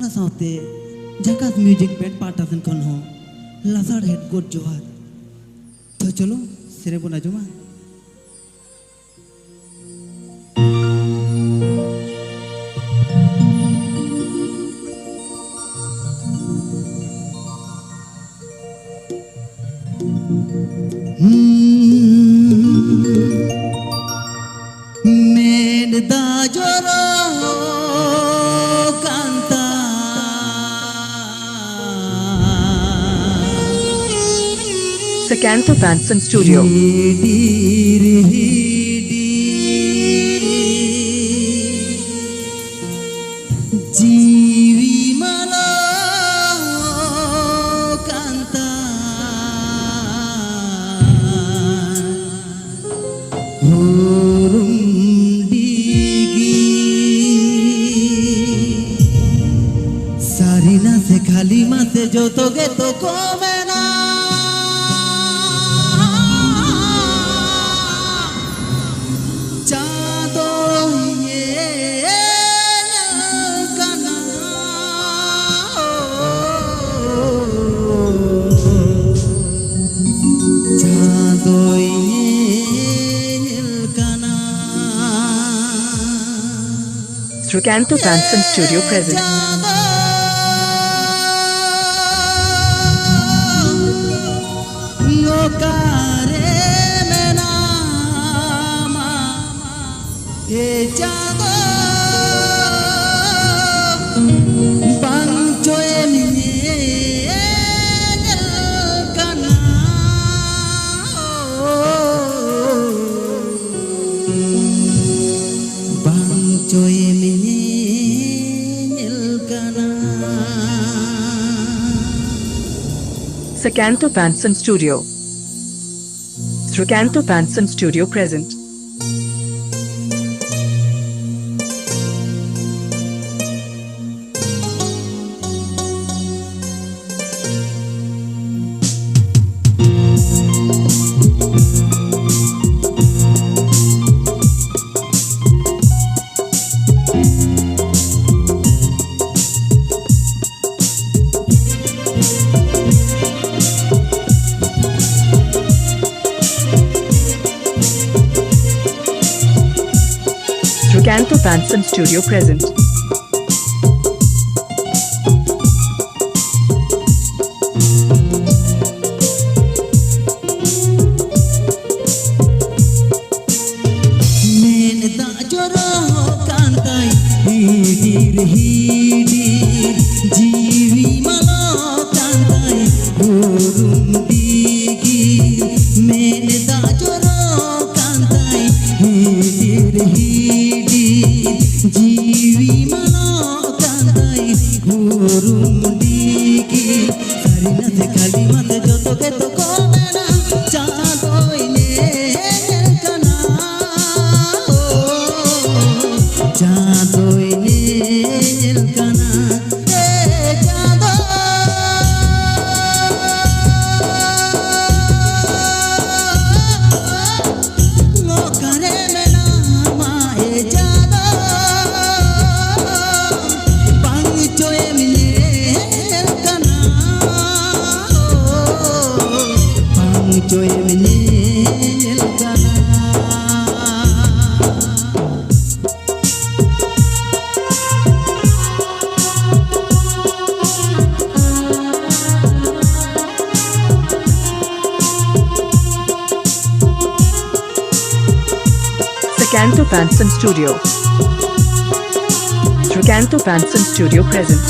साथे जकास music band पार्टासन खन हो लासार हेड गोड जोहार तो चलो सेरे बोना जुमा मेनदा जोरो Sakanto Panson Studio. जीवी मला कांता सारीना से खाली मासे जो तो गे तो कोमेना Sakanto Panson Studio present. Sakanto Panson Studio. Sakanto Panson Studio present. Sakanto Panson Studio present. मेनदा जोरो कांताई हीर हीर जीवी मला कांताई होरुम दीगी मेनदा जोरो कांताई हीर हीर जीवी मला कांताई होरुम दीगी सारीना से खाली माते जो तो के तो कोमेना चांदोई ने कना चांदोई ने कना चांदो लो करे मेना माए चांदो पंग चोए मिले कना पंग चोए मिले कना Sakanto Panson Studio. Sakanto Panson Studio present.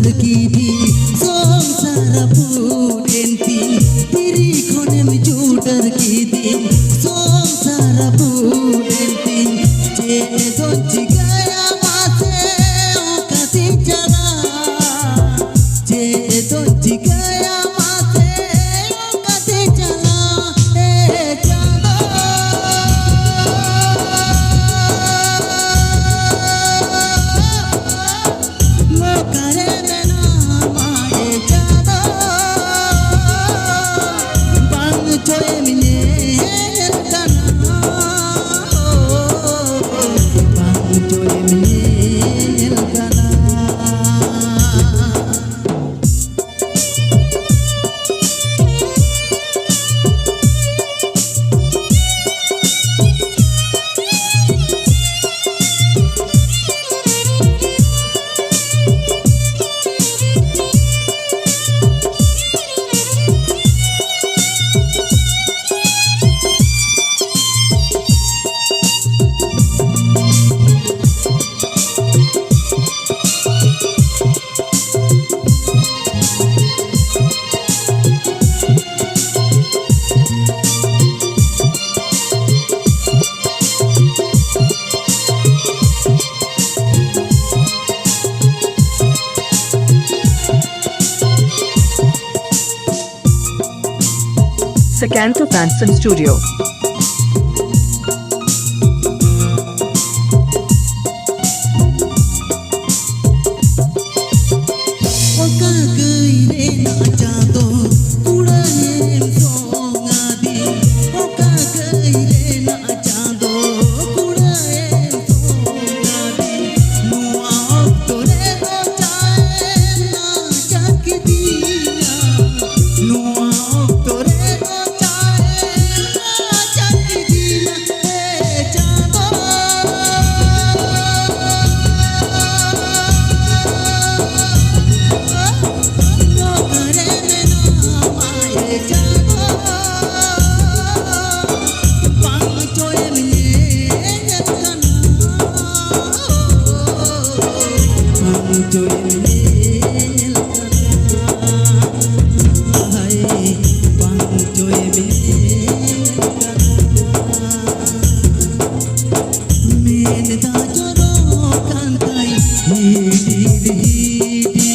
terkini Songsara pudenti Diri konem ju terkini Songsara pudenti Jedon jigaya mase okasi jana Jedon jigaya mase okasi jana jana Mokare mena mae jana Bang choy mine elkana Bang choy mine elkana Sakantha Panson Studio. Oka gaire na jado kudaye songadi Oka gaire na jado kudaye songadi Nuwa oktore no chae na chakdiya Nuwa oktore no chae na chakdiya jado Mokare mena mae jana Bang choy mine elkana Bang choy mine elkana Hai bang choy mine elkana Menda joro kantai hidi hidi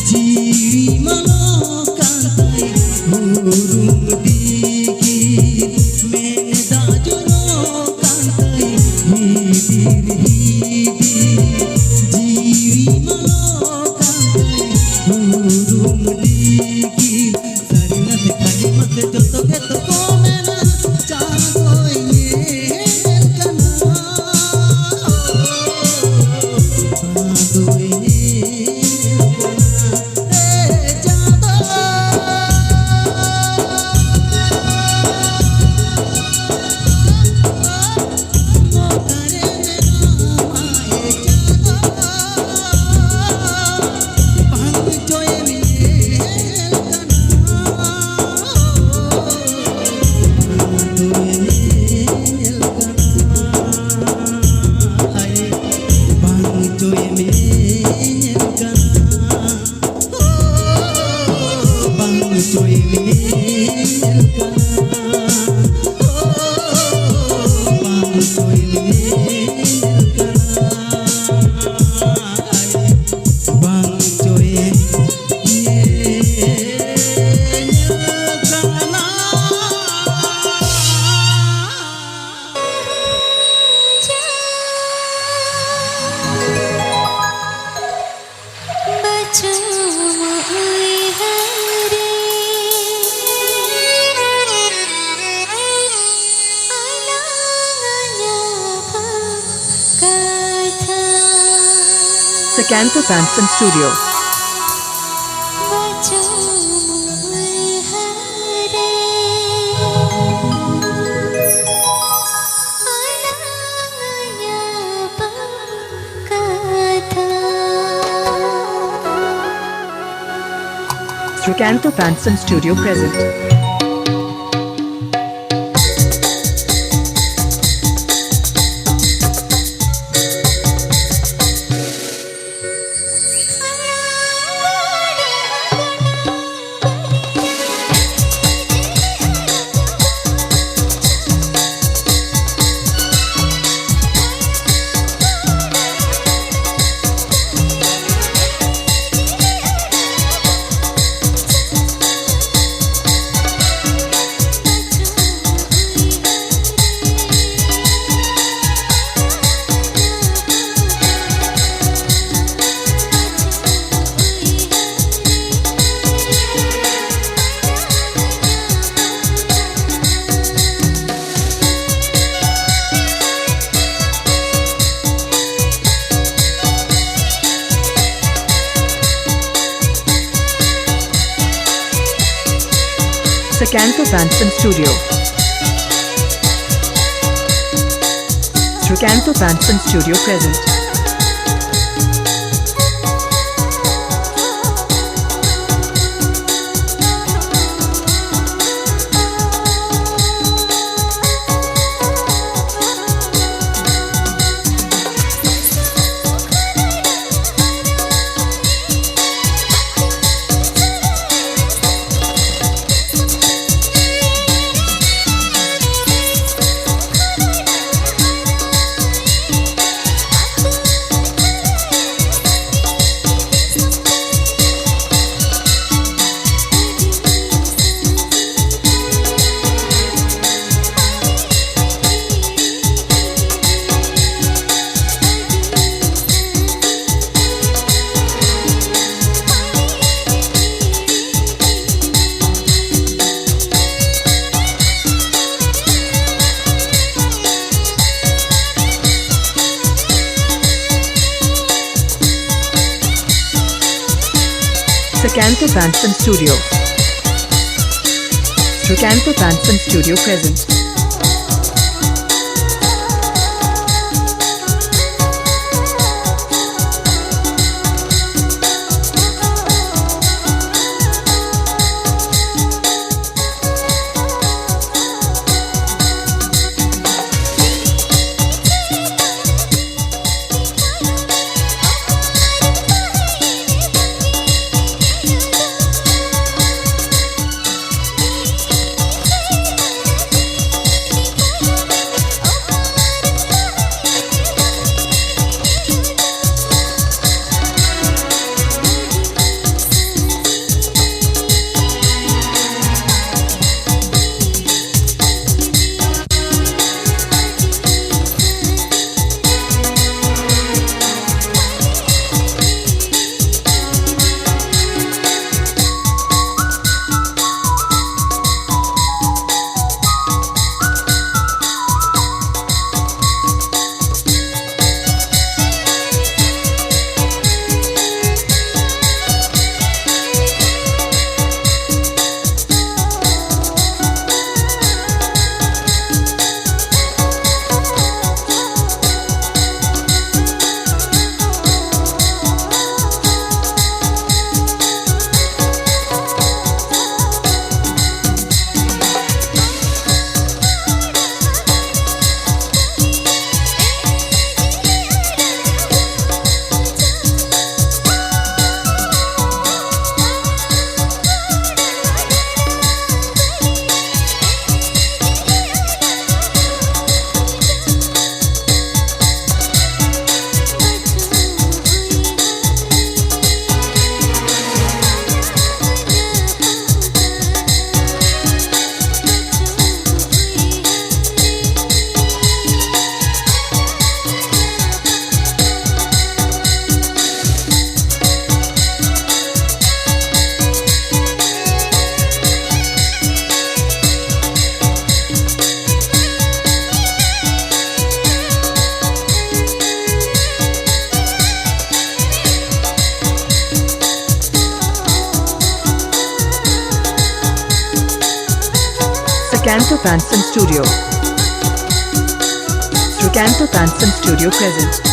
Jiri malo kantai hurung dikir Menda joro kantai hidi hidi Jiri malo kantai hurung dikir Sarina se kalimat joto keto komena Jago ini elkana Jago ini Sakantha Panson Studio. Sakantha Panson Studio present. Sakanto Panson Studio. Sakanto Panson Studio present. Sakanto Panson Studio. Sakanto Panson Studio present. Sakanto Panson Studio. Sakanto Panson Studio present.